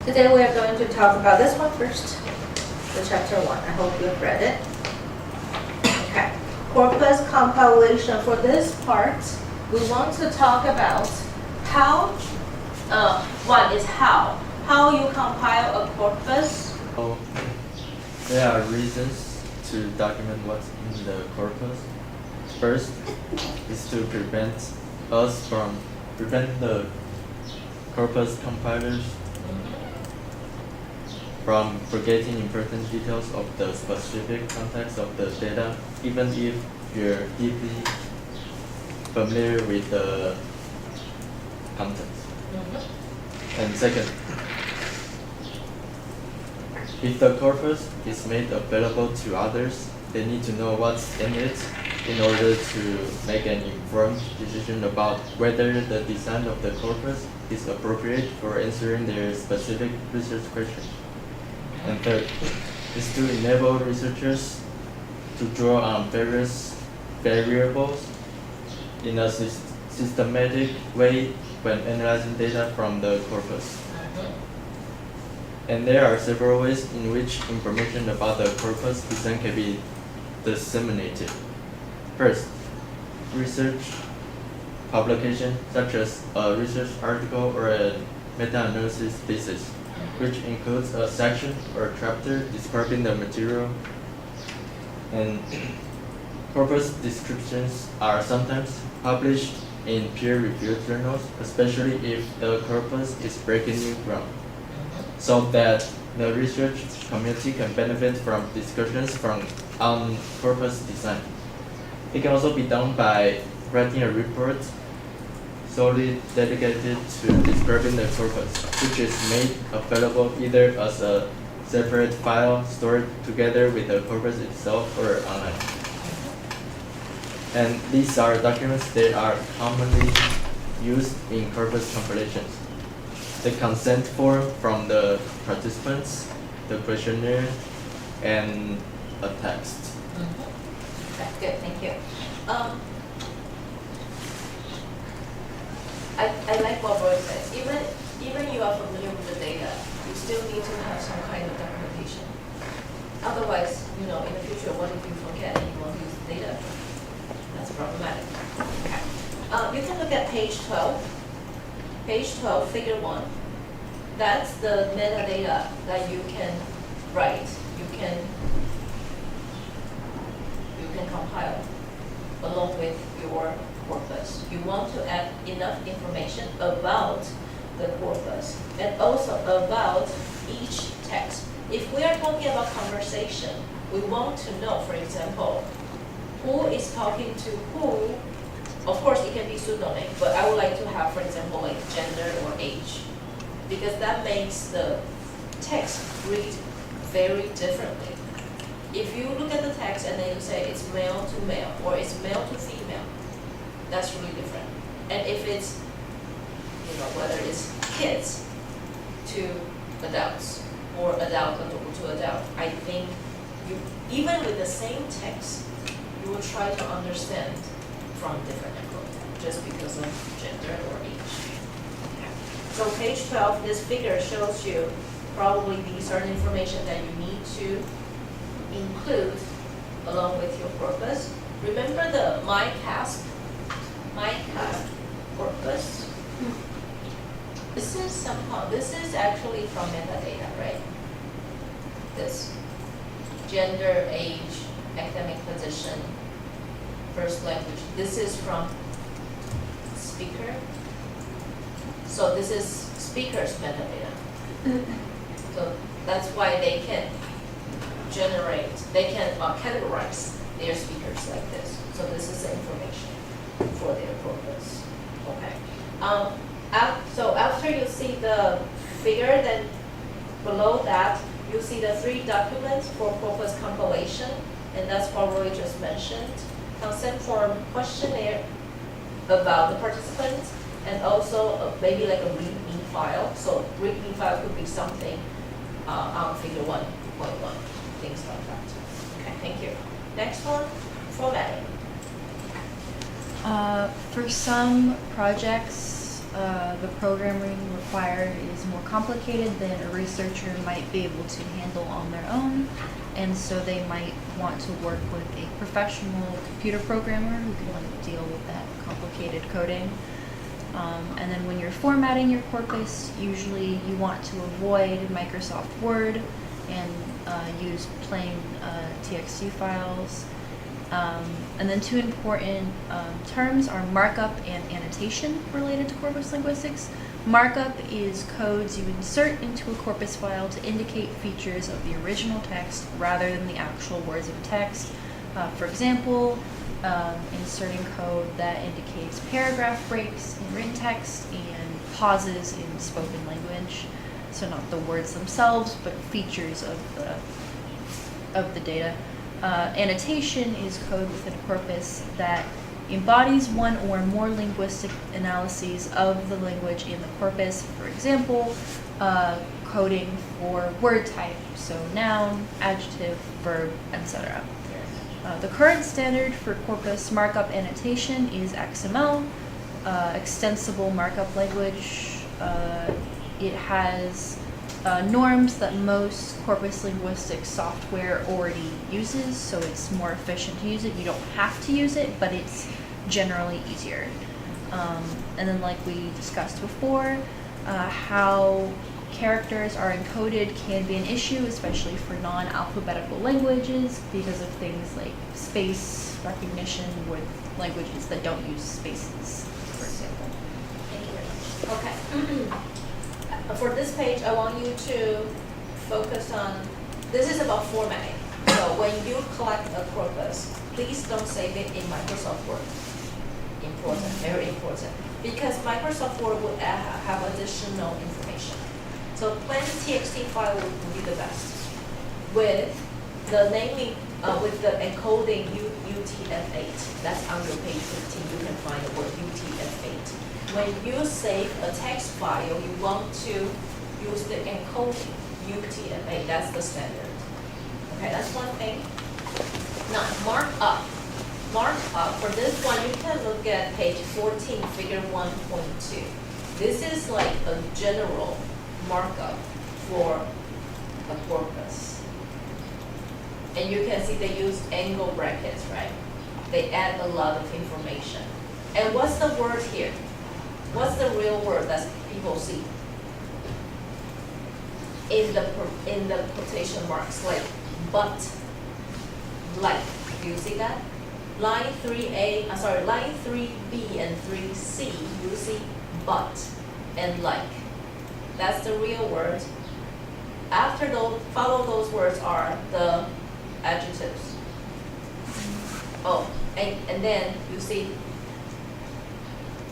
Today we are going to talk about this one first, the chapter 1. I hope you've read it. Okay. Corpus compilation. For this part, we want to talk about how, one is how you compile a corpus. So, there are reasons to document what's in the corpus. First is to prevent the corpus compilers from forgetting important details of the specific context of the data, even if you're deeply familiar with the context. And second, if the corpus is made available to others, they need to know what's in it in order to make an informed decision about whether the design of the corpus is appropriate for answering their specific research question. And third is to enable researchers to draw on various variables in a systematic way when analyzing data from the corpus. And there are several ways in which information about the corpus design can be disseminated. First, research publication, such as a research article or a meta-analysis thesis, which includes a section or chapter describing the material. And corpus descriptions are sometimes published in peer-reviewed journals, especially if the corpus is breaking new ground, so that the research community can benefit from discussions on corpus design. It can also be done by writing a report solely dedicated to describing the corpus, which is made available either as a separate file stored together with the corpus itself or online. And these are documents that are commonly used in corpus compilations: the consent form from the participants, the questionnaire, and a text. Okay, good, thank you. I like what Roy said. Even you are familiar with the data, you still need to have some kind of documentation. Otherwise, in the future, what if you forget and you won't use the data? That's problematic. Okay. You can look at page 12. Page 12, figure 1. That's the metadata that you can write. You can compile along with your corpus. You want to add enough information about the corpus and also about each text. If we are talking about conversation, we want to know, for example, who is talking to who. Of course, it can be pseudonym, but I would like to have, for example, like gender or age, because that makes the text read very differently. If you look at the text and then you say it's male to male or it's male to female, that's really different. And if it's, whether it's kids to adults or adult to adult, I think even with the same text, you will try to understand from different angles just because of gender or age. So page 12, this figure shows you probably these are the information that you need to include along with your corpus. Remember the MyCasp corpus? This is actually from metadata, right? This gender, age, academic position, first language. This is from speaker. So this is speaker's metadata. So that's why they can categorize their speakers like this. So this is the information for their corpus. Okay. So after you see the figure, then below that you see the 3 documents for corpus compilation, and that's what Roy just mentioned. Consent form, questionnaire about the participants, and also maybe like a README file. So README file could be something on figure 1.1, things like that. Okay, thank you. Next one, formatting. For some projects, the programming required is more complicated than a researcher might be able to handle on their own, and so they might want to work with a professional computer programmer who can like deal with that complicated coding. And then when you're formatting your corpus, usually you want to avoid Microsoft Word and use plain TXT files. And then two important terms are markup and annotation related to corpus linguistics. Markup is codes you insert into a corpus file to indicate features of the original text rather than the actual words of text. For example, inserting code that indicates paragraph breaks in written text and pauses in spoken language. So not the words themselves, but features of the data. Annotation is code within a corpus that embodies one or more linguistic analyses of the language in the corpus. For example, coding for word type, so noun, adjective, verb, etc. The current standard for corpus markup annotation is XML, extensible markup language. It has norms that most corpus linguistic software already uses, so it's more efficient to use it. You don't have to use it, but it's generally easier. And then like we discussed before, how characters are encoded can be an issue, especially for non-alphabetical languages, because of things like space recognition with languages that don't use spaces, for example. Thank you very much. Okay. For this page, I want you to focus on, this is about formatting. So when you collect a corpus, please don't save it in Microsoft Word. Important, very important. Because Microsoft Word will have additional information. So plain TXT file would be the best. With the naming, with the encoding UTF-8, that's on your page 15, you can find the word UTF-8. When you save a text file, you want to use the encoding UTF-8, that's the standard. Okay, that's one thing. Now, markup. Markup, for this one, you can look at page 14, figure 1.2. This is like a general markup for a corpus. And you can see they use angle brackets, right? They add a lot of information. And what's the word here? What's the real word that people see? In the quotation marks, like but, like. Do you see that? Line 3A, line 3B and 3C, you see but and like. That's the real word. After those, follow those words are the adjectives. Oh, and then you see,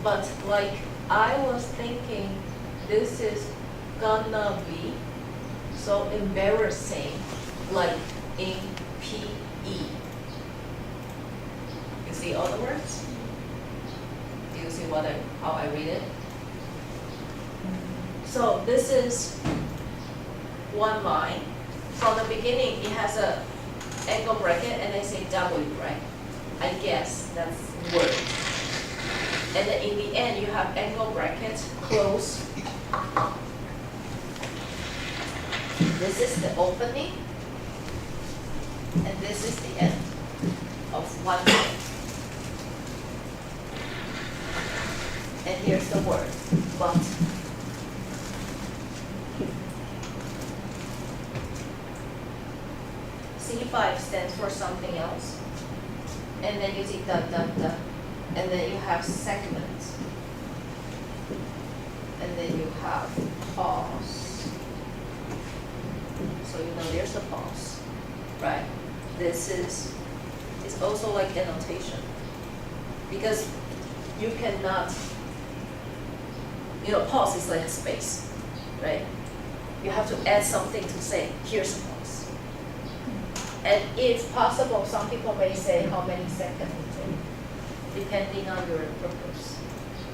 but like I was thinking this is gonna be so embarrassing, like in PE. You see all the words? Do you see how I read it? So this is one line. From the beginning, it has a angle bracket and they say W, right? I guess that's word. And then in the end, you have angle bracket, close. This is the opening. And this is the end of one line. And here's the word, but. C5 stands for something else. And then you see dot, dot, dot. And then you have segments. And then you have pause. So you know there's a pause, right? This is, it's also like annotation. Because you cannot, pause is like a space, right? You have to add something to say, here's a pause. And if possible, some people may say how many seconds it takes, depending on your purpose.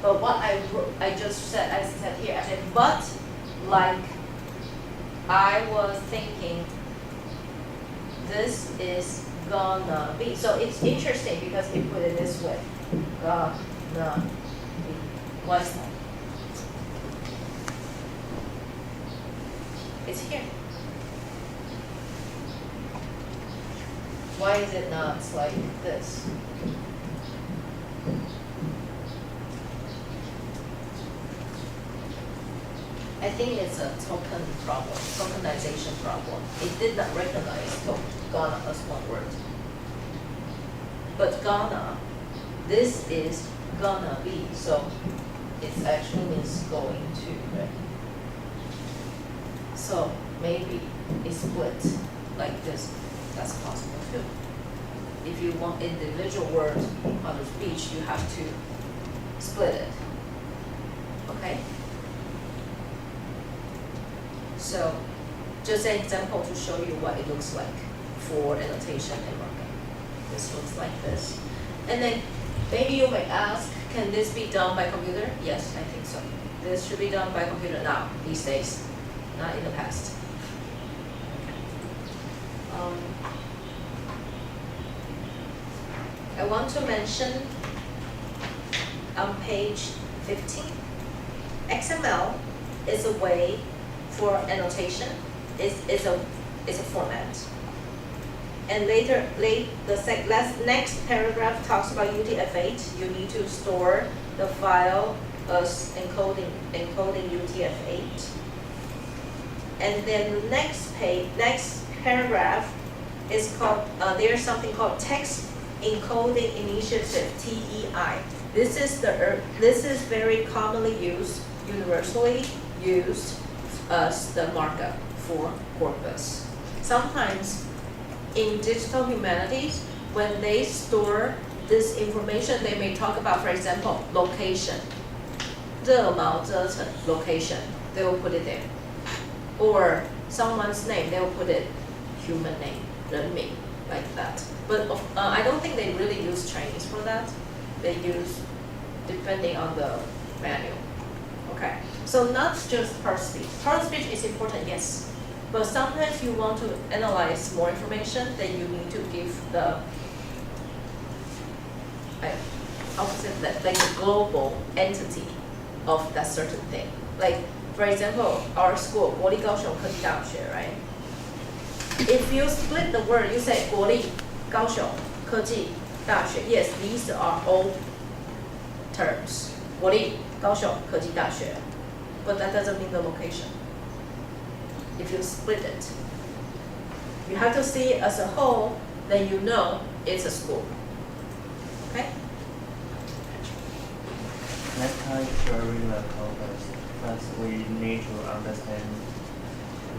But what I just said, I said here, I said, but like I was thinking this is gonna be. So it's interesting because we put it this way, gonna be. What's that? It's here. Why is it not like this? I think it's a token problem, tokenization problem. It did not recognize Ghana as one word. But Ghana, this is gonna be, so it actually means going to, right? So maybe it's split like this. That's possible too. If you want individual words on the speech, you have to split it. Okay? So, just an example to show you what it looks like for annotation and markup. This looks like this. And then maybe you may ask, can this be done by computer? Yes, I think so. This should be done by computer now, these days, not in the past. I want to mention on page 15, XML is a way for annotation, is a format. And the next paragraph talks about UTF-8. You need to store the file as encoding UTF-8. And then the next paragraph is called, there's something called Text Encoding Initiative, TEI. This is very commonly used, universally used as the markup for Corpus. Sometimes in digital humanities, when they store this information, they may talk about, for example, location. 热毛遮城 location, they will put it there. Or someone's name, they will put it human name, 人名, like that. But I don't think they really use Chinese for that. They use depending on the manual. Okay, so not just part speech. Part speech is important, yes. But sometimes you want to analyze more information, then you need to give the, like the global entity of that certain thing. Like, for example, our school, 国立高雄科技大学, right? If you split the word, you say 国立高雄科技大学. Yes, these are all terms. 国立高雄科技大学. But that doesn't mean the location. If you split it, you have to see it as a whole, then you know it's a school. Okay? Next time sharing the corpus, first we need to understand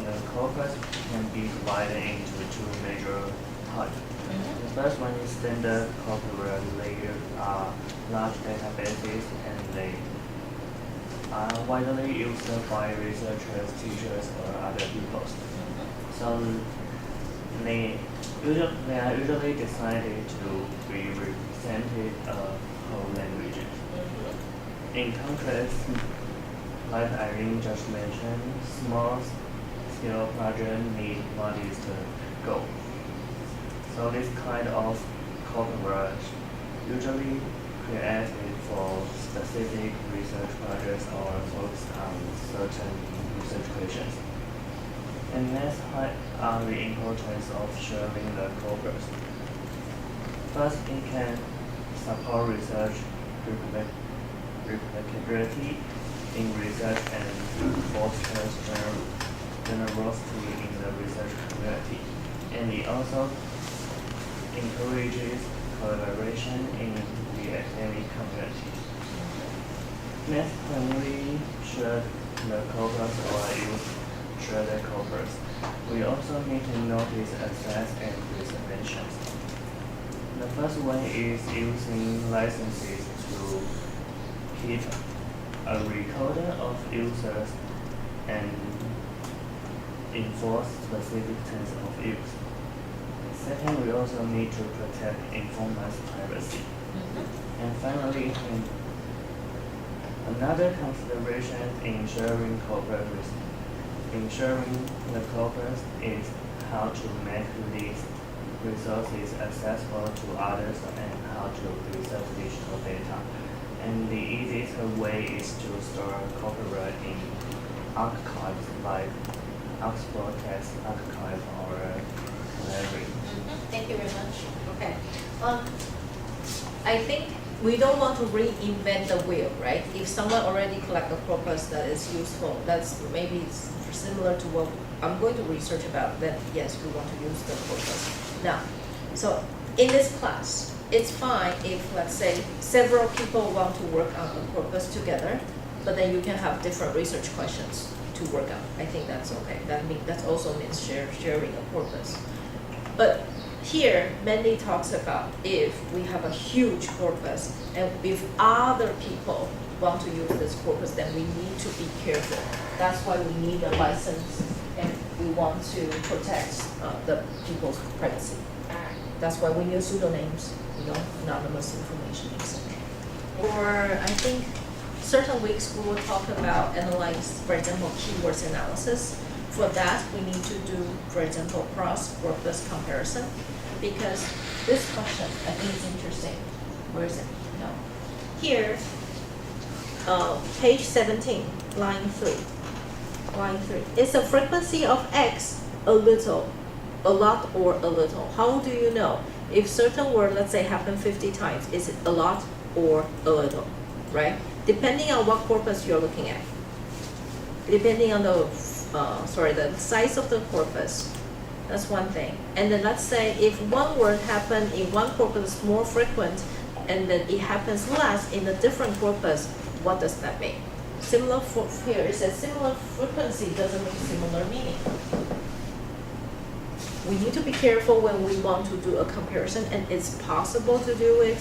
the corpus can be divided into two major types. The first one is standard corpus layers are large databases and they are widely used by researchers, teachers, or other people. So they are usually decided to be represented whole languages. In contrast, like Irene just mentioned, small-scale projects need modest goals. So this kind of corpus usually created for specific research projects or focused on certain research questions. And next are the importance of sharing the corpus. First, it can support research replicability in research and fosters generosity in the research community. And it also encourages collaboration in the academic community. Next, when we share the corpus or use shared corpus, we also need to notice access and preservations. The first one is using licenses to keep a recorder of users and enforce specific terms of use. Second, we also need to protect informants' privacy. And finally, another consideration in sharing the corpus is how to make these resources accessible to others and how to preserve digital data. And the easiest way is to store copyright in archives like Oxford text archive or library. Thank you very much. Okay. I think we don't want to reinvent the wheel, right? If someone already collect a corpus that is useful, that's maybe it's similar to what I'm going to research about, then yes, we want to use the corpus. Now, so in this class, it's fine if, let's say, several people want to work on the corpus together, but then you can have different research questions to work on. I think that's okay. That also means sharing a corpus. But here, Mandy talks about if we have a huge corpus and if other people want to use this corpus, then we need to be careful. That's why we need a license and we want to protect the people's privacy. That's why we use pseudonyms, anonymous information. Or I think certain weeks we will talk about analyze, for example, keywords analysis. For that, we need to do, for example, cross-corpus comparison, because this question, I think is interesting. Where is it? No. Here, page 17, line 3. Line 3. Is the frequency of X a little, a lot, or a little? How do you know if certain word, let's say, happen 50 times, is it a lot or a little, right? Depending on what corpus you're looking at. Depending on the size of the corpus, that's one thing. And then let's say if one word happen in one corpus more frequent, and then it happens less in a different corpus, what does that mean? Similar for here, it says similar frequency doesn't mean similar meaning. We need to be careful when we want to do a comparison, and it's possible to do it.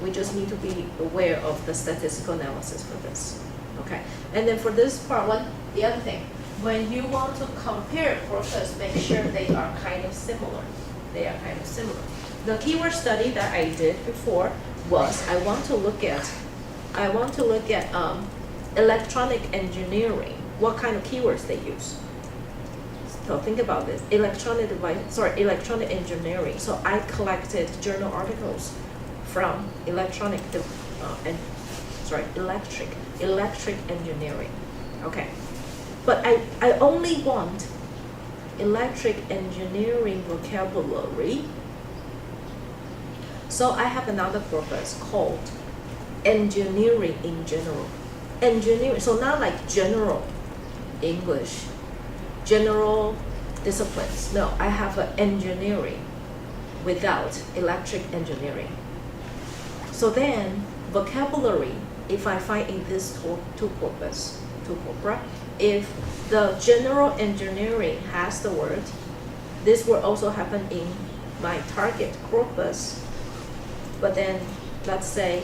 We just need to be aware of the statistical analysis for this. Okay, and then for this part, the other thing, when you want to compare corpus, make sure they are kind of similar. They are kind of similar. The keyword study that I did before was I want to look at electronic engineering. What kind of keywords they use? So think about this. Electronic engineering. So I collected journal articles from electric engineering. Okay. But I only want electric engineering vocabulary. So I have another corpus called engineering in general. Engineering, so not like general English, general disciplines. No, I have an engineering without electric engineering. So then vocabulary, if I find in this two corpora, if the general engineering has the word, this will also happen in my target corpus. But then let's say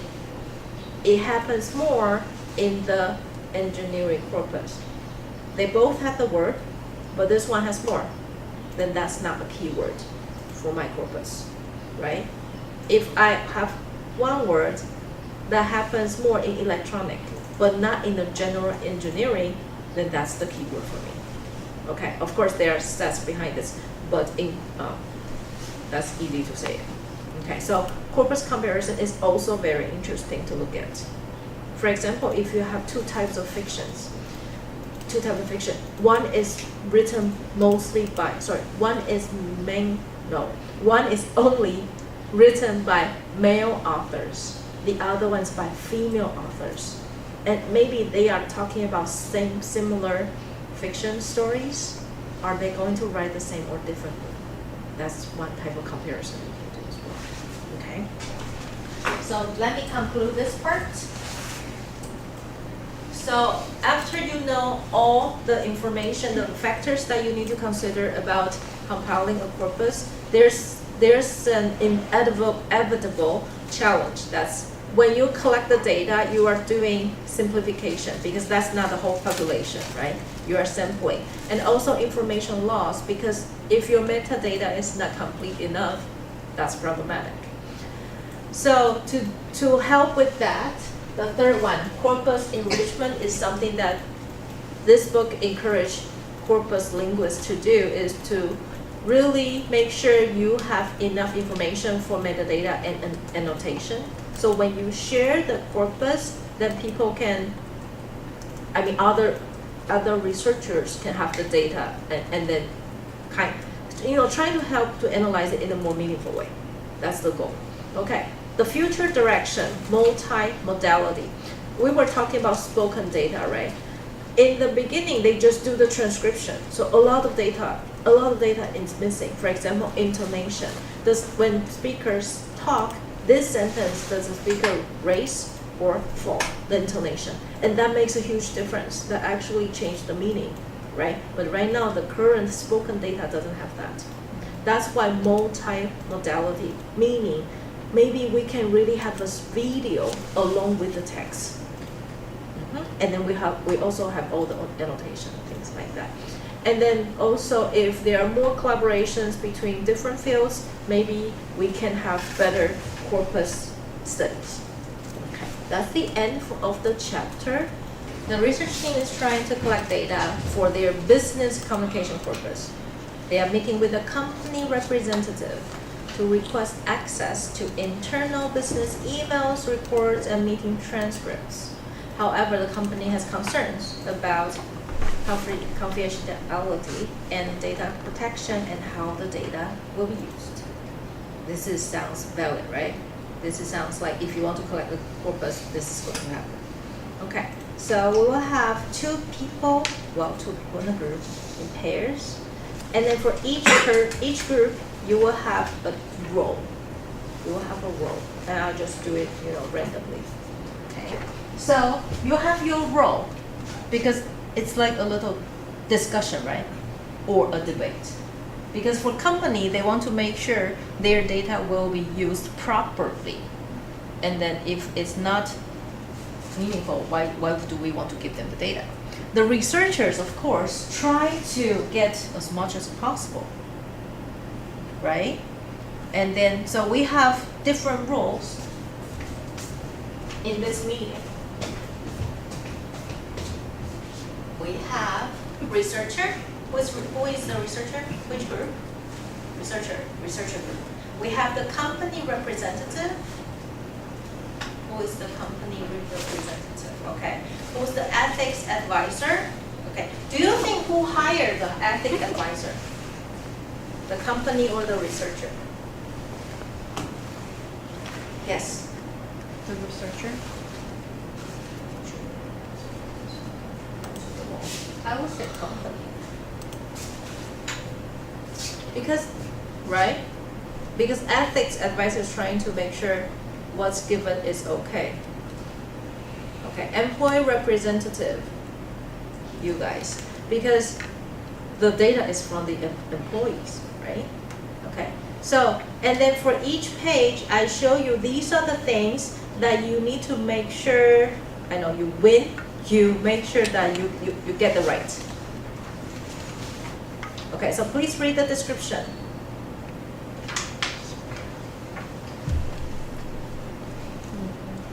it happens more in the engineering corpus. They both have the word, but this one has more. Then that's not a keyword for my corpus, right? If I have one word that happens more in electronic, but not in the general engineering, then that's the keyword for me. Okay, of course there are stats behind this, but that's easy to say. Okay, so corpus comparison is also very interesting to look at. For example, if you have two types of fiction, one is written mostly by, one is only written by male authors, the other one's by female authors. And maybe they are talking about similar fiction stories. Are they going to write the same or differently? That's one type of comparison we can do as well. Okay. So let me conclude this part. So after you know all the information, the factors that you need to consider about compiling a corpus, there's an inevitable challenge. That's when you collect the data, you are doing simplification because that's not the whole population, right? You are sampling. And also information loss, because if your metadata is not complete enough, that's problematic. So to help with that, the third one, corpus enrichment, is something that this book encourages corpus linguists to do, is to really make sure you have enough information for metadata and annotation. So when you share the corpus, then people can, other other researchers can have the data and then trying to help to analyze it in a more meaningful way. That's the goal. Okay, the future direction, multi-modality. We were talking about spoken data, right? In the beginning, they just do the transcription. So a lot of data is missing. For example, intonation. When speakers talk, this sentence, does the speaker raise or fall, the intonation? And that makes a huge difference. That actually changed the meaning, right? But right now, the current spoken data doesn't have that. That's why multi-modality, meaning maybe we can really have a video along with the text. And then we also have all the annotation, things like that. And then also, if there are more collaborations between different fields, maybe we can have better corpus studies. Okay, that's the end of the chapter. The research team is trying to collect data for their business communication purpose. They are meeting with a company representative to request access to internal business emails, reports, and meeting transcripts. However, the company has concerns about confidentiality and data protection and how the data will be used. This sounds valid, right? Sounds like if you want to collect the corpus, this is going to happen. Okay, so we will have two people in a group, in pairs. And then for each group, you will have a role. And I'll just do it, randomly. Okay. So you have your role, because it's like a little discussion, right? Or a debate. Because for company, they want to make sure their data will be used properly. And then if it's not meaningful, why do we want to give them the data? The researchers, of course, try to get as much as possible, right? And then, so we have different roles in this meeting. We have researcher. Who is the researcher? Which group? Researcher group. We have the company representative. Who is the company representative? Okay. Who's the ethics advisor? Okay. Do you think who hired the ethics advisor? The company or the researcher? Yes. The researcher. I would say company. Because ethics advisor is trying to make sure what's given is okay. Okay, employee representative, you guys, because the data is from the employees, right? Okay, so, and then for each page, I show you these are the things that you need to make sure, you make sure that you get the right. Okay, so please read the description.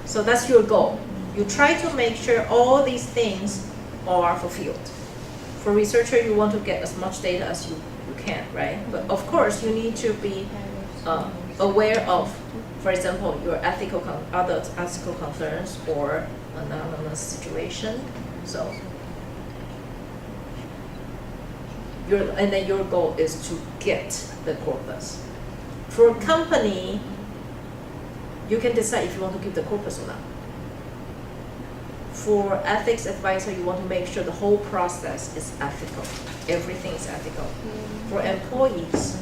So that's your goal. You try to make sure all these things are fulfilled. For researcher, you want to get as much data as you can, right? But of course, you need to be aware of, for example, your other ethical concerns or anonymous situation. So, and then your goal is to get the corpus. For a company, you can decide if you want to keep the corpus or not. For ethics advisor, you want to make sure the whole process is ethical. Everything is ethical. For employees,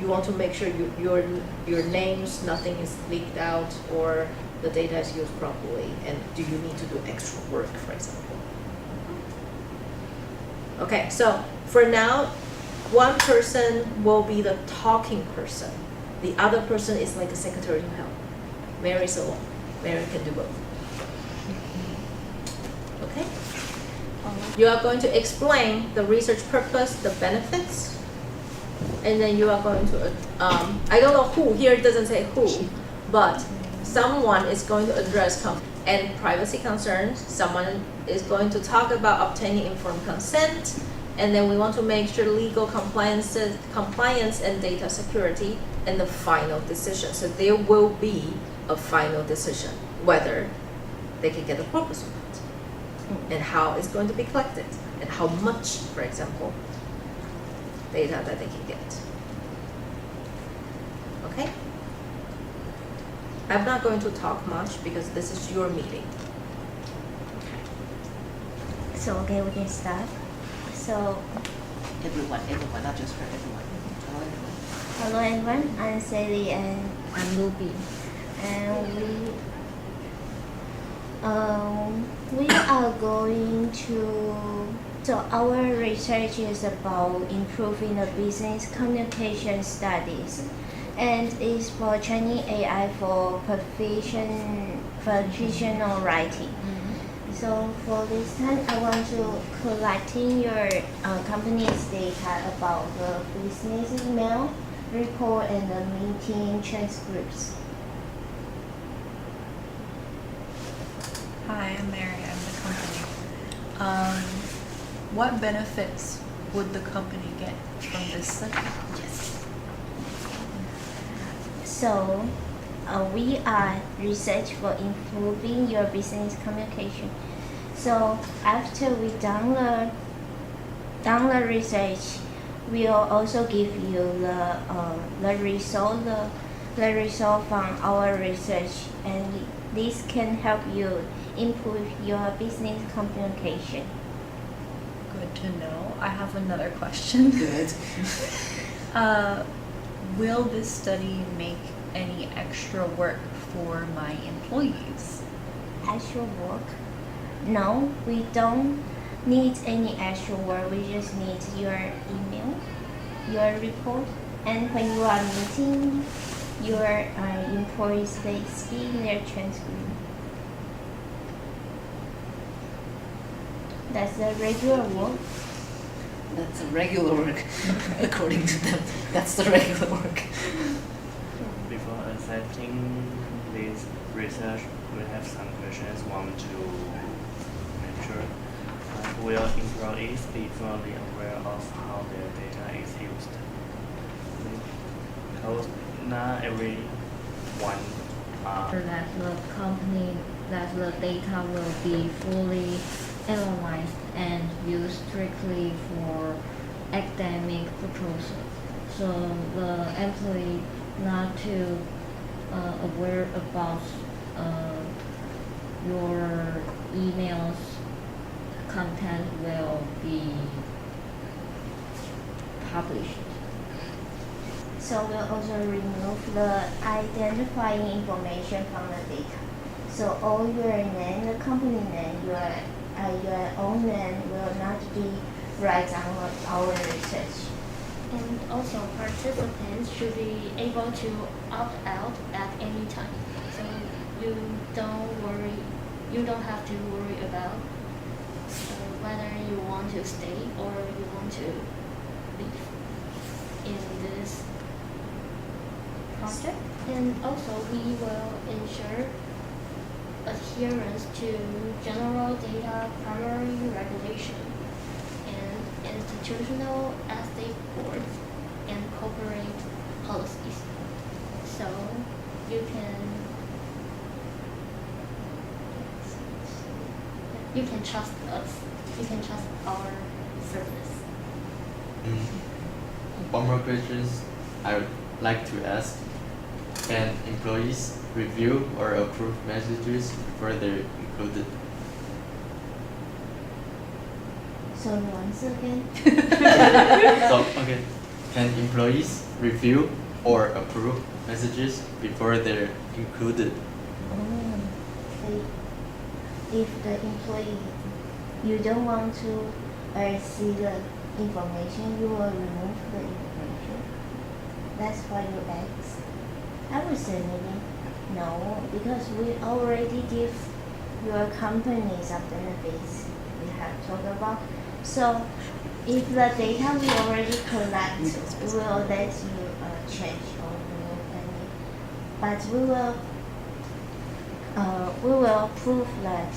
you want to make sure your names, nothing is leaked out or the data is used properly. And do you need to do extra work, for example? Okay, so for now, one person will be the talking person. The other person is like a secretary to help. Mary's alone. Mary can do both. Okay? You are going to explain the research purpose, the benefits, and then you are going to, I don't know who, here it doesn't say who, but someone is going to address and privacy concerns, someone is going to talk about obtaining informed consent, and then we want to make sure legal compliance and data security, and the final decision. So there will be a final decision, whether they can get the corpus or not. and how it's going to be collected, and how much, for example, data that they can get. Okay? I'm not going to talk much because this is your meeting. So okay, we can start. So Everyone, not just for everyone. hello Hello, everyone. everyone, I'm Sally and I'm Ruby. we are going to, so our research is about improving the business communication studies, and is for training AI for professional writing. So for this time, I want to collecting your company's data about the business email, report, and the meeting transcripts. Hi, I'm Mary. I'm the company. What benefits would the company get from this study? Yes. So we are research for improving your business communication. So after we done the research, we'll also give you the result from our research, and this can help you improve your business communication. Good to know. I have another question. Good. Will this study make any extra work for my employees? Actual work? No, we don't need any actual work. We just need your email, your report, and when you are meeting your employees, they speak their transcript. That's the regular work. That's a regular work, according to them. That's the regular work. Before accepting this research, we have some questions want to make sure. Will employees be fully aware of how their data is used? Because not everyone So that the company, that the data will be fully analyzed and used strictly for academic purposes. So the employee not too aware about your emails content will be published. So we'll also remove the identifying information from the data. So all your name, the company name, your own name will not be right on our research. And also, participants should be able to opt out at any time. So you don't have to worry about whether you want to stay or you want to leave in this project. And also, we will ensure adherence to general data primary regulation and institutional ethic boards and corporate policies. So you can trust us. You can trust our service. One more questions I would like to ask. Can employees review or approve messages before they're included? So once again, So, okay. Can employees review or approve messages before they're included? if the employee, you don't want to see the information, you will remove the information. That's why you ask. I would say maybe no, because we already give your company some benefits we have talked about. So if the data we already collect, we will let you change or remove any. But we will prove that,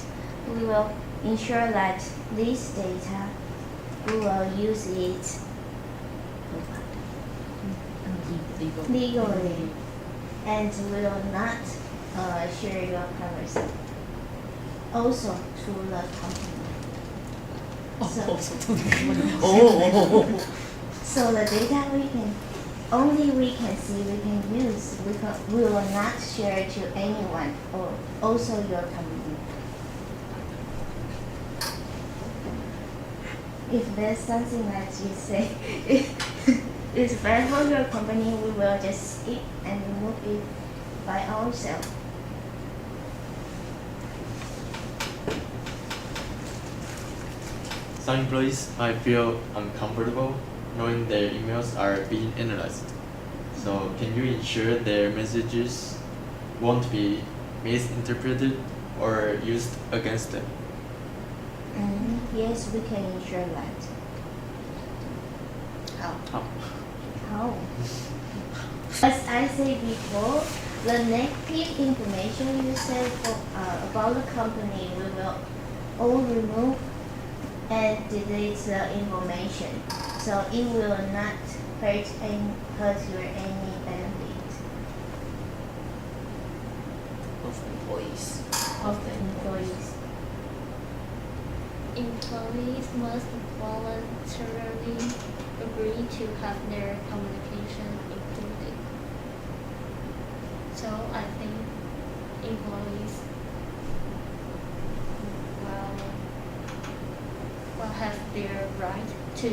we will ensure that this data, we will use it legally, and will not share your privacy. Also to the company. So the data we can see, we can use, we will not share to anyone or also your company. If there's something that you say is bad for your company, we will just skip and remove it by ourselves. Some employees might feel uncomfortable knowing their emails are being analyzed. So can you ensure their messages won't be misinterpreted or used against them? Yes, we can ensure that. How? How? As I said before, the negative information you said about the company, we will all remove and delete the information, so it will not hurt your any benefit Of employees. of the employees. Employees must voluntarily agree to have their communication included. So I think employees will have their right to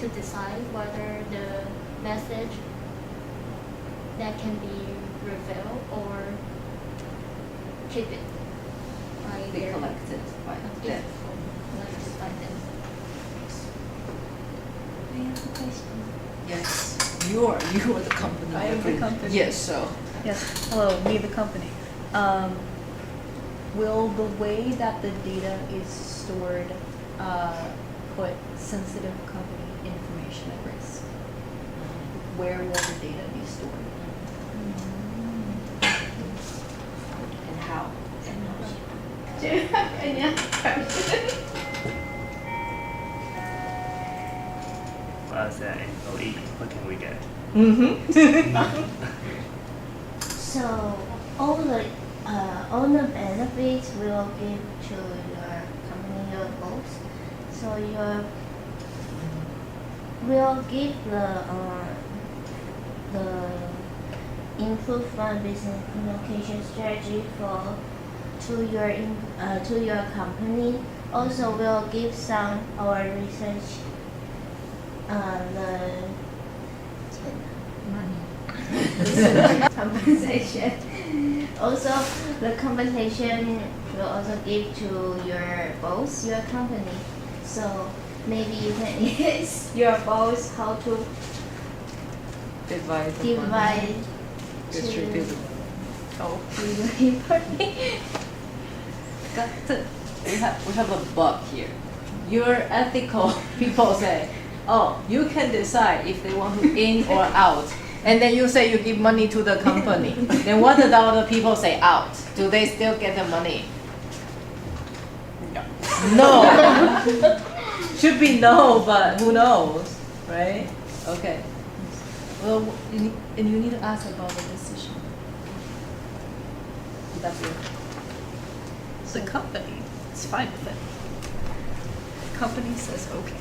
decide whether the message that can be revealed or keep it by Be their collected by them. collected by them. I have a question. Yes, you are the company. I am the company. Yes, so. Yes, hello, me the company. Will the way that the data is stored put sensitive company information at risk? Where will the data be stored? And how? Do you have any other questions? As an employee, what can we get? So all the benefits will give to your company, your boss. So will give the improvement business communication strategy to your company. Also will give some our research the compensation. Also, the compensation will also give to your boss, your company. So maybe you can ask your boss how to Divide the money. divide Distribute. to your employee. We have a bug here. Your ethical people say, oh, you can decide if they want to in or out. And then you say you give money to the company. Then what do the other people say out? Do they still get the money? No. Should be no, but who knows, right? Okay. Well, and you need to ask about the decision. That's it. The company is fine with it. The company says okay.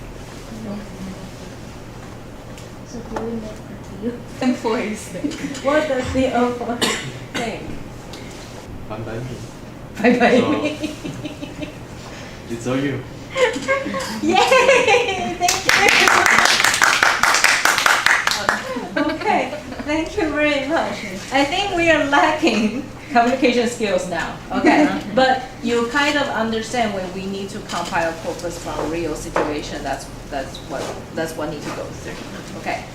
So do we make it to you? Employees think. What does the employee think? Fine by me. Bye bye. So, it's all you. Yay! Thank you. Okay, thank you very much. I think we are lacking communication skills now. Okay, but you kind of understand when we need to compile corpus from real situation. That's what need to go through. Okay,